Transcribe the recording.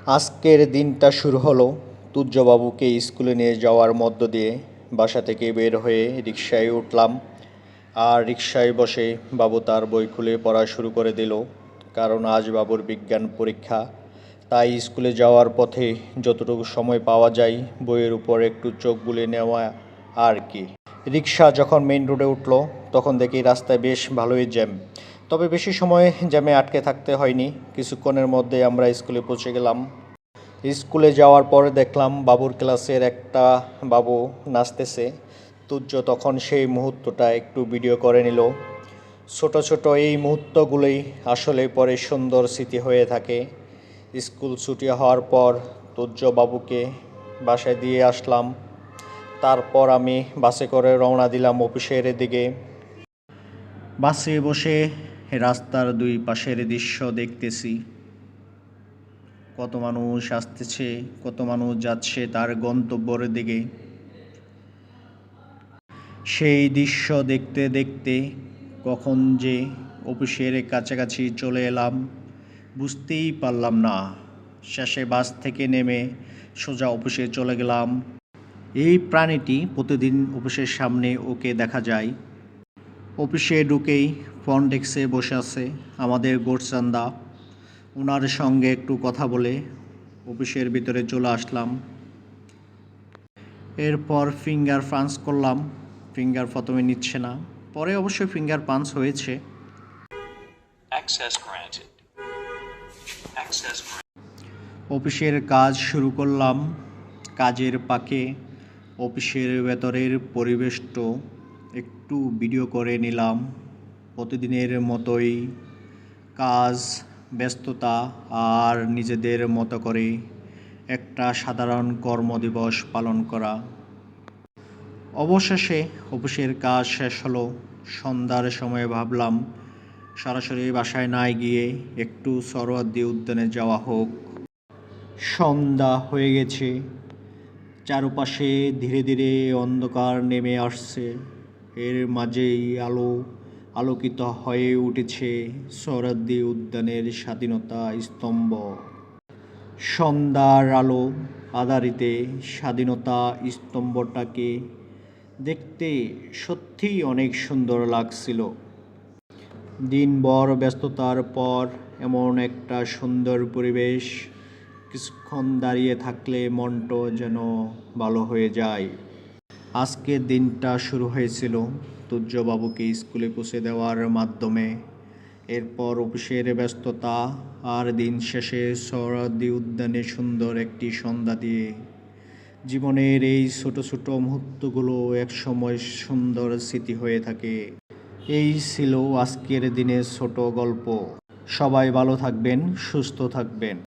আজকের দিনটা শুরু হলো তুর্যবাবুকে স্কুলে নিয়ে যাওয়ার মধ্য দিয়ে। বাসা থেকে বের হয়ে রিকশায় উঠলাম, আর রিকশায় বসে বাবু তার বই খুলে পড়া শুরু করে দিল। কারণ আজ বাবুর বিজ্ঞান পরীক্ষা, তাই স্কুলে যাওয়ার পথে যতটুকু সময় পাওয়া যায় বইয়ের উপর একটু চোখ বুলিয়ে নেওয়া আর কি। রিকশা যখন মেইন রোডে উঠলো তখন দেখি রাস্তায় বেশ ভালোই জ্যাম, তবে বেশি সময় জ্যামে আটকে থাকতে হয়নি। কিছুক্ষণের মধ্যে আমরা স্কুলে পৌঁছে গেলাম। স্কুলে যাওয়ার পরে দেখলাম বাবুর ক্লাসের একটা বাবু নাচতেছে। তুর্য তখন সেই মুহূর্তটা একটু ভিডিও করে নিল। ছোট ছোট এই মুহূর্তগুলোই আসলে পরে সুন্দর স্মৃতি হয়ে থাকে। স্কুল ছুটি হওয়ার পর তুর্য বাবুকে বাসায় দিয়ে আসলাম। তারপর আমি বাসে করে রওনা দিলাম অফিসের দিকে। বাসে বসে রাস্তার দুই পাশের দৃশ্য দেখতেছি। কত মানুষ আসতেছে, কত মানুষ যাচ্ছে তার গন্তব্যের দিকে। সেই দৃশ্য দেখতে দেখতে কখন যে অফিসের কাছাকাছি চলে এলাম বুঝতেই পারলাম না। শেষে বাস থেকে নেমে সোজা অফিসে চলে গেলাম। এই প্রাণীটি প্রতিদিন অফিসের সামনে ওকে দেখা যায়। অফিসে ঢুকেই ফ্রন্ট ডেস্কে বসে আছে আমাদের গোরচান্দা। ওনার সঙ্গে একটু কথা বলে অফিসের ভিতরে চলে আসলাম। এরপর ফিঙ্গার পাঞ্চ করলাম। ফিঙ্গার প্রথমে নিচ্ছে না, পরে অবশ্যই ফিঙ্গার পাঞ্চ হয়েছে। অফিসের কাজ শুরু করলাম। কাজের ফাঁকে অফিসের ভেতরের পরিবেশটা একটু ভিডিও করে নিলাম। প্রতিদিনের মতোই কাজ, ব্যস্ততা আর নিজেদের মতো করে একটা সাধারণ কর্মদিবস পালন করা। অবশেষে অফিসের কাজ শেষ হলো। সন্ধ্যার সময় ভাবলাম সরাসরি বাসায় না গিয়ে একটু সোহরাওয়ার্দী উদ্যানে যাওয়া হোক। সন্ধ্যা হয়ে গেছে, চারপাশে ধীরে ধীরে অন্ধকার নেমে আসছে। এর মাঝেই আলোকিত হয়ে উঠেছে সোহরাওয়ার্দী উদ্যানের স্বাধীনতা স্তম্ভ। সন্ধ্যার আলো আধারিতে স্বাধীনতা স্তম্ভটাকে দেখতে সত্যিই অনেক সুন্দর লাগছিল। দিনভর ব্যস্ততার পর এমন একটা সুন্দর পরিবেশ, কিছুক্ষণ দাঁড়িয়ে থাকলে মনটা যেন ভালো হয়ে যায়। আজকের দিনটা শুরু হয়েছিল তুর্যবাবুকে স্কুলে পৌঁছে দেওয়ার মাধ্যমে। এরপর অফিসের ব্যস্ততা আর দিন শেষে সোহরাওয়ার্দী উদ্যানে সুন্দর একটি সন্ধ্যা দিয়ে। জীবনের এই ছোট ছোট মুহূর্তগুলো একসময় সুন্দর স্মৃতি হয়ে থাকে। এই ছিল আজকের দিনের ছোট গল্প। সবাই ভালো থাকবেন, সুস্থ থাকবেন।